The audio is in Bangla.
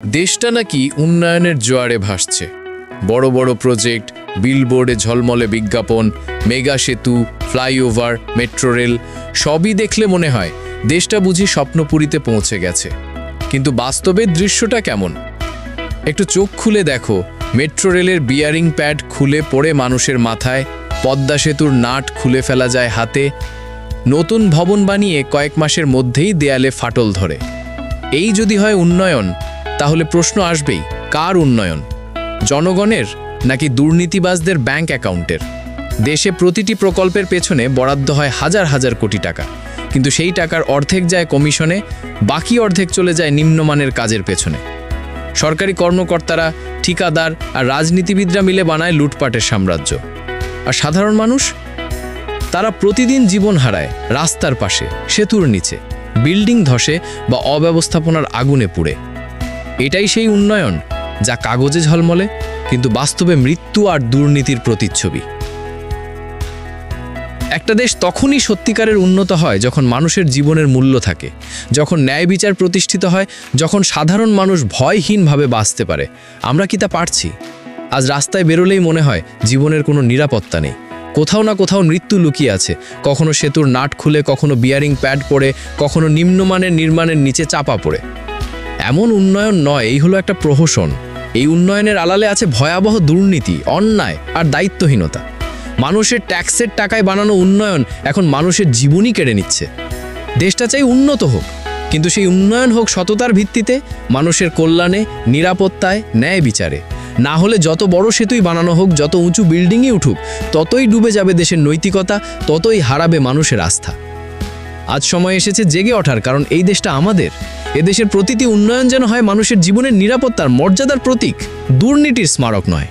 দেশটা নাকি উন্নয়নের জোয়ারে ভাসছে। বড় বড় প্রজেক্ট, বিলবোর্ডে ঝলমলে বিজ্ঞাপন, মেগা সেতু, ফ্লাইওভার, মেট্রো রেল সবই দেখলে মনে হয় দেশটা বুঝি স্বপ্নপুরীতে পৌঁছে গেছে। কিন্তু বাস্তবের দৃশ্যটা কেমন? একটু চোখ খুলে দেখো, মেট্রো রেলের বিয়ারিং প্যাড খুলে পড়ে মানুষের মাথায়, পদ্মা সেতুর নাট খুলে ফেলা যায় হাতে, নতুন ভবন বানিয়ে কয়েক মাসের মধ্যেই দেয়ালে ফাটল ধরে। এই যদি হয় উন্নয়ন, তাহলে প্রশ্ন আসবেই, কার উন্নয়ন? জনগণের নাকি দুর্নীতিবাজদের ব্যাংক অ্যাকাউন্টের? দেশে প্রতিটি প্রকল্পের পেছনে বরাদ্দ হয় হাজার হাজার কোটি টাকা, কিন্তু সেই টাকার অর্ধেক যায় কমিশনে, বাকি অর্ধেক চলে যায় নিম্নমানের কাজের পেছনে। সরকারি কর্মকর্তারা, ঠিকাদার আর রাজনীতিবিদরা মিলে বানায় লুটপাটের সাম্রাজ্য। আর সাধারণ মানুষ, তারা প্রতিদিন জীবন হারায় রাস্তার পাশে, সেতুর নিচে, বিল্ডিং ধসে বা অব্যবস্থাপনার আগুনে পুড়ে। এটাই সেই উন্নয়ন যা কাগজে ঝলমলে, কিন্তু বাস্তবে মৃত্যু আর দুর্নীতির প্রতিচ্ছবি। একটা দেশ তখনই সত্যিকারের উন্নত হয় যখন মানুষের জীবনের মূল্য থাকে, যখন ন্যায় বিচার প্রতিষ্ঠিত হয়, যখন সাধারণ মানুষ ভয়হীনভাবে বাঁচতে পারে। আমরা কি তা পারছি? আজ রাস্তায় বেরোলেই মনে হয় জীবনের কোনো নিরাপত্তা নেই। কোথাও না কোথাও মৃত্যু লুকিয়ে আছে, কখনো সেতুর নাট খুলে, কখনো বিয়ারিং প্যাড পড়ে, কখনো নিম্নমানের নির্মাণের নিচে চাপা পড়ে। এমন উন্নয়ন নয়, এই হলো একটা প্রহসন। এই উন্নয়নের আড়ালে আছে ভয়াবহ দুর্নীতি, অন্যায় আর দায়িত্বহীনতা। মানুষের ট্যাক্সের টাকায় বানানো উন্নয়ন এখন মানুষের জীবনই কেড়ে নিচ্ছে। দেশটা চাই উন্নত হোক, কিন্তু সেই উন্নয়ন হোক সততার ভিত্তিতে, মানুষের কল্যাণে, নিরাপত্তায়, ন্যায় বিচারে। না হলে যত বড় সেতুই বানানো হোক, যত উঁচু বিল্ডিংই উঠুক, ততই ডুবে যাবে দেশের নৈতিকতা, ততই হারাবে মানুষের আস্থা। আজ সময় এসেছে জেগে ওঠার, কারণ এই দেশটা আমাদের। এদেশের প্রতিটি উন্নয়ন যেন হয় মানুষের জীবনের নিরাপত্তার, মর্যাদার প্রতীক, দুর্নীতির স্মারক নয়।